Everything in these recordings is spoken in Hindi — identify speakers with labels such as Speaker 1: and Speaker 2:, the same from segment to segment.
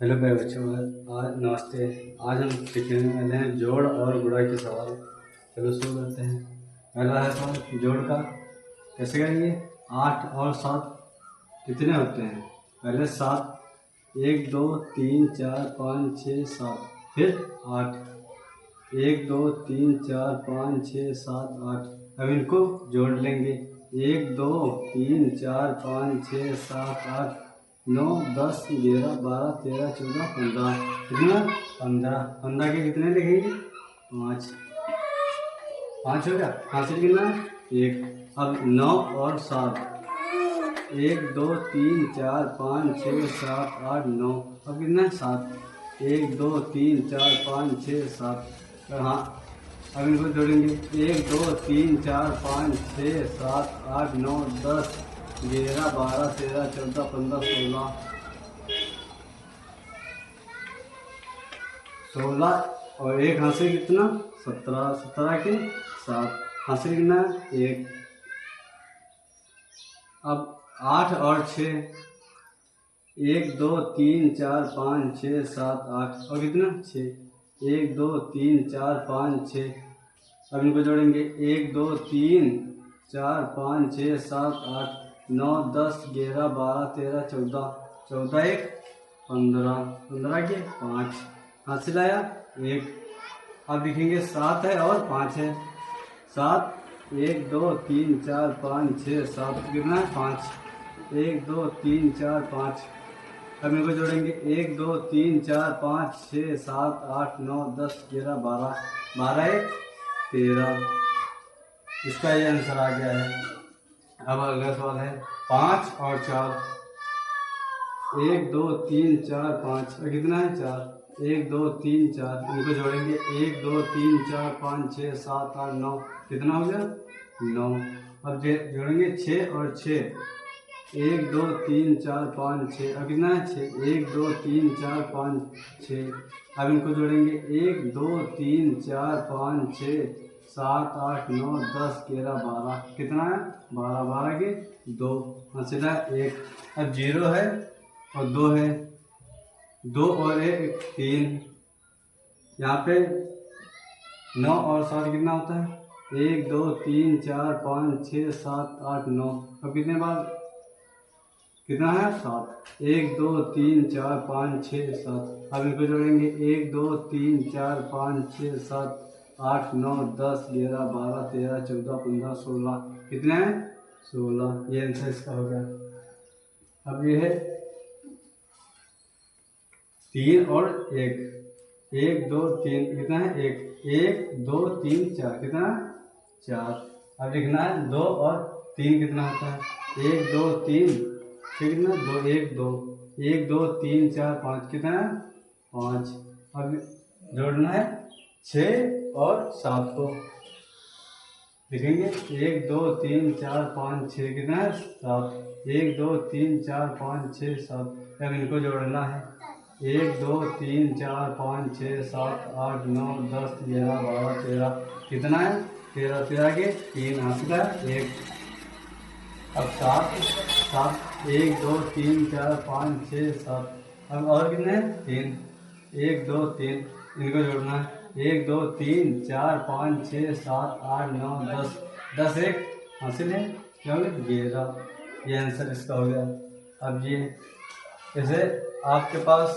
Speaker 1: हेलो प्यारे बच्चों, आज नमस्ते। आज हम सीखने वाले हैं जोड़ और गुणा के सवाल। चलो शुरू करते हैं। पहला है सवाल जोड़ का। कैसे करेंगे? 8 और 7 कितने होते हैं? पहले 7, 1 2 3 4 5 6 7, फिर 8, 1 2 3 4 5 6 7 8। अब इनको जोड़ लेंगे। 1 2 3 4 5 6 7 8 9 10 11 12 13 14 15। कितना? 15। 15 के कितने लिखेंगे? 5। 5 हो गया। हासिल कितना? 1। अब 9 और 7, 1 2 3 4 5 6 7 8 9। अब कितना? 7। 1 2 3 4 5 6 7। हाँ, अब इनको जोड़ेंगे। 1 2 3 4 5 6 7 8 9 10 11 12 13 14 15 16 और 1 हासिल कितना? 17। 17 के 7 हासिल कितना? 1। अब 8 और 6, 1 2 3 4 5 6 7 8 और कितना? 6। 1 2 3 4 5 6। अब इनको जोड़ेंगे। 1 2 3 4 5 6 7 8 9 10 11 12 13 14। 14 1 15। 15 के 5 हासिल आया 1। अब लिखेंगे 7 है और 5 है। 7 1 2 3 4 5 6 7 कितना है? 5। 1 2 3 4 5। अब इनको जोड़ेंगे। 1 2 3 4 5 6 7 8 9 10 11 12। 12 1 13। इसका ये आंसर आ गया है। अब अगला सवाल है 5 और 4। 1 2 3 4 5 और कितना है? 4। 1 2 3 4। इनको जोड़ेंगे। 1 2 3 4 5 6 7 8 9। कितना हो गया? 9। अब जोड़ेंगे 6 और 6। 1 2 3 4 5 6 और कितना है? 6। 1 2 3 4 5 6। अब इनको जोड़ेंगे। 1 2 3 4 5 6 7 8 9 10 11 12। कितना है? 12। 12 के 2 हासिल है 1। अब 0 है और 2 है। 2 और 1 3। यहाँ पे 9 और 7 कितना होता है? 1 2 3 4 5 6 7 8 9। अब कितने बार कितना है? 7। 1 2 3 4 5 6 7। अब इनको जोड़ेंगे। 1 2 3 4 5 6 7 8 9 10 11 12 13 14 15 16। कितने हैं? 16। ये आंसर इसका हो गया। अब ये है 3 और 1। 1 2 3 कितना है? 1। 1 2 3 4 कितना? 4। अब लिखना है 2 और 3 कितना होता है? 1 2 3 कितना? 2 1 2। 1 2 3 4 5 कितना है? 5। अब जोड़ना है 6 और 7 को। लिखेंगे 1 2 3 4 5 6 कितना है? 7। 1 2 3 4 5 6 7। अब इनको जोड़ना है। 1 2 3 4 5 6 7 8 9 10 11 12 13। कितना है? 13। 13 के 3 हासिल है 1। अब 7 7 1 2 3 4 5 6 7। अब और कितने हैं? 3। 1 2 3 इनको जोड़ना है। 1 2 3 4 5 6 7 8 9 10। 10 1 हासिल है क्या? 11। ये आंसर इसका हो गया। अब ये जैसे आपके पास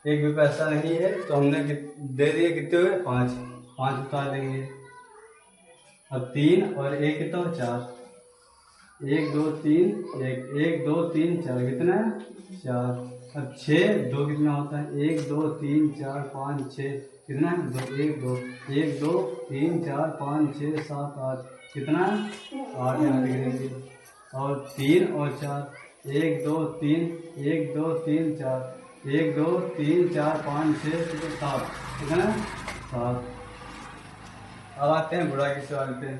Speaker 1: एक भी पैसा नहीं है तो हमने दे दिए। कितने हुए? 5। 5 उतार देंगे। अब 3 और 1 कितना? 4। 1 2 3 1 1 2 3 4 कितना है? 4। अब 6 2 कितना होता है? 1 2 3 4 5 6 कितना है? 2 1 2। 1 2 3 4 5 6 7 8 कितना है? 8 यहाँ लिख देंगे। और 3 और 4। 1 2 3 1 2 3 4 1 2 3 4 5 6 7 कितना है? 7। अब आते हैं गुणा के सवाल पे।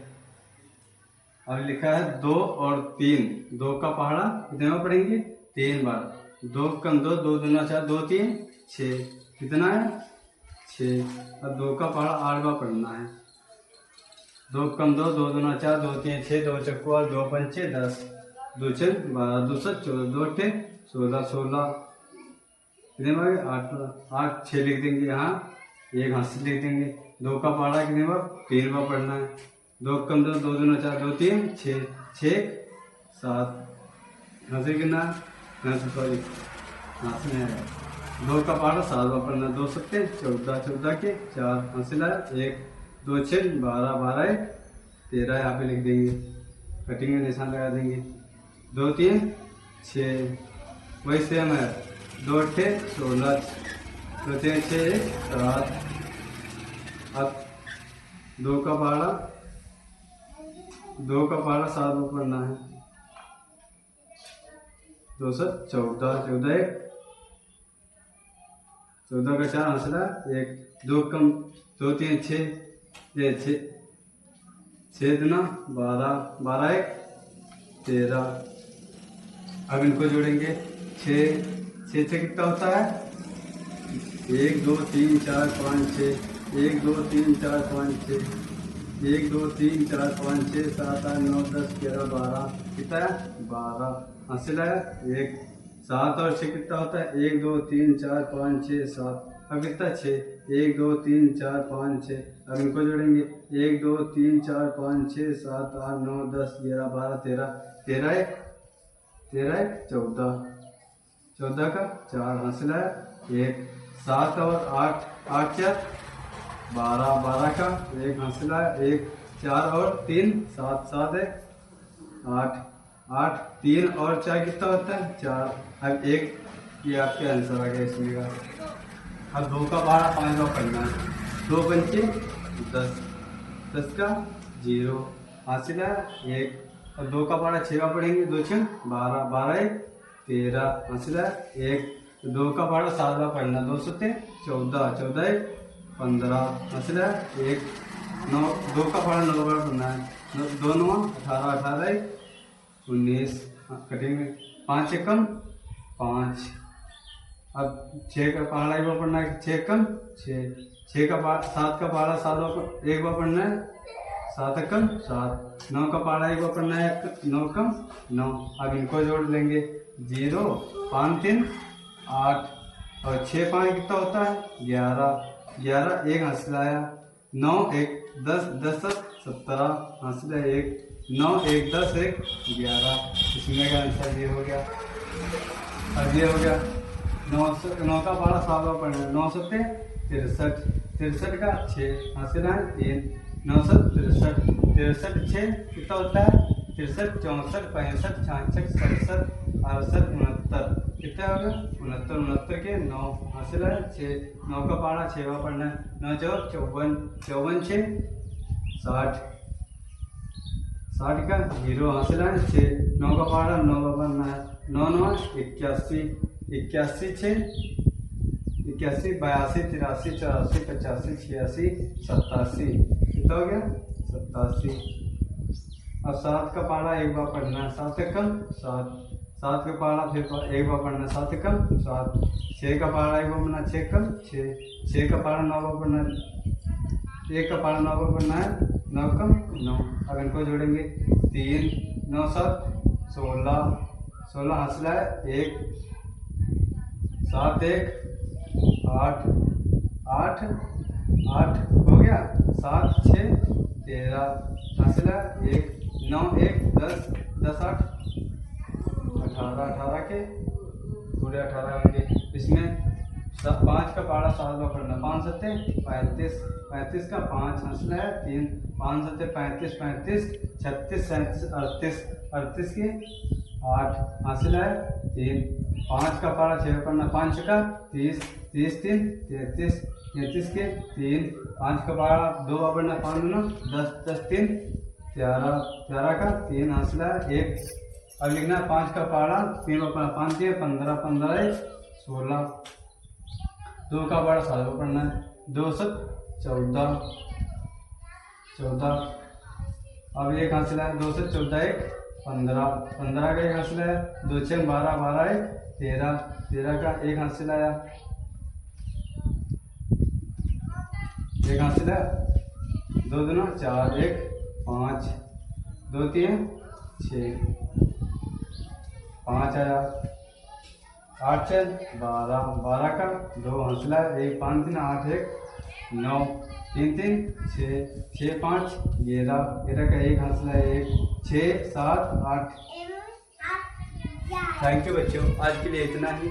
Speaker 1: अब लिखा है 2 और 3। 2 का पहाड़ा कितने बार पढ़ेंगे? 3 बार। 2 कम 2 2 दूना 4 2 3 6। कितना है? 6। अब 2 का पहाड़ा 8 बार पढ़ना है। 2 कम 2 2 दूना 4 2 3 6 2 चक्कू 2 पंचे 10 2 6 12 2 7 14 2 8 16 16। कितने बार 8 8 6 लिख देंगे यहाँ, एक हाथ लिख देंगे। 2 का पहाड़ा कितने बार 3 बार पढ़ना है। 2 कम 2 2 दूना 4 2 3 6 6 7 यहाँ से कितना यहाँ से सॉरी यहाँ से नहीं आया। 2 का पहाड़ा 7 बार पढ़ना। 2 सत्ते 14 14 के 4 यहाँ से लाया 1 2 6 12 12 13 यहाँ पे लिख देंगे, कटिंग में निशान लगा देंगे। 2 3 6 वही सेम है। 2 8 16 2 3 6 7। अब 2 का पहाड़ा 7 बार पढ़ना है। 2 7 14 14 14 का 4 हंसला 1 2 कम 2 3 6 6 दुना 12 12 1 13। अब इनको जोड़ेंगे 6 6 से कितना होता है 1 2 3 4 5 6 1 2 3 4 5 6 1 2 3 4 5 6 7 8 9 10 11 12 कितना है 12 हासिल है 1। 7 और 6 कितना होता है 1 2 3 4 5 6 7। अब कितना 6 1 2 3 4 5 6। अब इनको जोड़ेंगे 1 2 3 4 5 6 7 8 9 10 11 12 13 13 1 14 14 का 4 हासिल है 1। 7 और 8 8 4 12 12 का 1 हासिल है 1। 4 और 3 7 7 है 8 8 3 और 4 कितना होता है 4। अब 1 ये आपके आंसर आ गया इसमें का। अब 2 का पहाड़ा 5 बार पढ़ना है। 2 पंचे 10 10 का 0 हासिल है 1। और 2 का पहाड़ा 6 बार पढ़ेंगे। 2 6 12 12 1 13 हासिल है 1। 2 का पहाड़ा 7 बार पढ़ना। 2 7 14 14 1 15 हासिल है 1। 9 2 का पहाड़ा 9 बार पढ़ना है। 2 9 18 18 1 19 कटेंगे 5 एकम 5। अब 6 का पहाड़ा 1 बार पढ़ना है। 6 एकम 6 6 का पहाड़ा 7 का पहाड़ा 7 बार 1 बार पढ़ना है। 7 एकम 7। 9 का पहाड़ा 1 बार पढ़ना है। 9 एकम 9। अब इनको जोड़ लेंगे 0 5 3 8 और 6 5 कितना होता है 11 11 1 हासिल आया 9 1 10 10 17 हासिल है 1। 9 1 10 1 11। इसमें का आंसर ये हो गया। अब ये हो गया 9 का पहाड़ा 7 बार पढ़ना है। 9 7 63 63 का 6 हासिल है 3। 9 7 63 63 6 कितना होता है 63 64 65 66 67 68 69 कितना हो गया 69 69 के 9 हासिल है 6। 9 का पहाड़ा 6 बार पढ़ना है। 9 4 54 54 6 60 60 का 0 हासिल है 6। 9 का पहाड़ा 9 बार पढ़ना है। 9 9 81 81 6 81 82 83 84 85 86 87 कितना हो गया 87। अब 7 का पहाड़ा 1 बार पढ़ना है। 7 एकम 7 7 का पहाड़ा फिर 1 बार पढ़ना है। 7 एकम 7। 6 का पहाड़ा 1 बार पढ़ना है। 6 एकम 6 6 का पहाड़ा 9 बार पढ़ना है। 1 का पहाड़ा 9 बार पढ़ना है। 9 एकम 9। अब इनको जोड़ेंगे 3 9 7 16 16 हासिल है 1। 7 1 8 8 8 हो गया 7 6 13 हासिल है 1। 9 1 10 10 8 18 18 के पूरे 18 होंगे। इसमें 5 का पहाड़ा 7 बार पढ़ना। 5 7 35 35 का 5 हासिल है 3। 5 7 35 35 36 37 38 38 के 8 हासिल है 3। 5 का पहाड़ा 6 बार पढ़ना। 5 का 30 30 3 33 33 के 3। 5 का पहाड़ा 2 बार पढ़ना। 5 9 10 10 3 11 11 का 3 हासिल है 1। अब लिखना है 5 का पहाड़ा 3 बार पढ़ना। 5 3 15 15 1 16। 2 का पहाड़ा 7 बार पढ़ना है। 2 7 14 14। अब 1 हासिल है 2 से 14 1 15 15 का 1 हासिल है। 2 6 12 12 1 13 13 का 1 हासिल आया। 1 हासिल है 2 2 4 1 5 2 3 6 5 आया। 8 छः 12, 12 का 2 हंसला, 1 5 3 8 1 9 3 3 6 6 5 11, 11 का 1 हंसला 1 6 7 8। थैंक यू बच्चों, आज के लिए इतना ही।